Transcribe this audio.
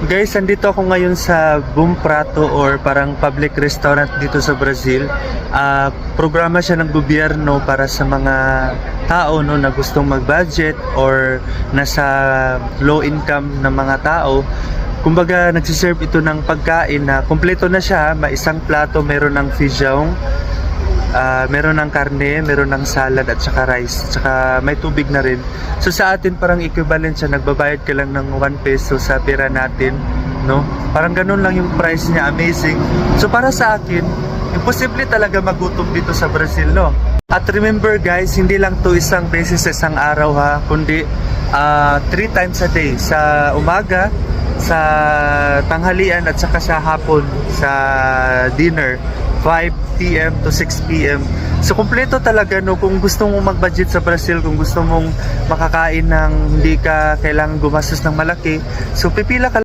Guys, andito ako ngayon sa Boom Prato or parang public restaurant dito sa Brazil. Programa siya ng gobyerno para sa mga tao no, na gustong mag-budget or nasa low income na mga tao. Kumbaga, nagsiserve ito ng pagkain na kumpleto na siya. May isang plato, meron ng feijão, meron ng karne, meron ng salad at saka rice, at saka may tubig na rin. So sa atin parang equivalent siya, nagbabayad ka lang ng 1 peso sa pera natin, no? Parang ganun lang yung price niya, amazing. So para sa akin, imposible talaga magutom dito sa Brazil, no? At remember guys, hindi lang to isang beses sa isang araw ha, kundi 3 times a day, sa umaga, sa tanghalian at saka sa hapon, sa dinner, 5 p.m. to 6 p.m. So kumpleto talaga no, kung gusto mong mag-budget sa Brazil, kung gusto mong makakain ng hindi ka kailangan gumastos ng malaki, so pipila ka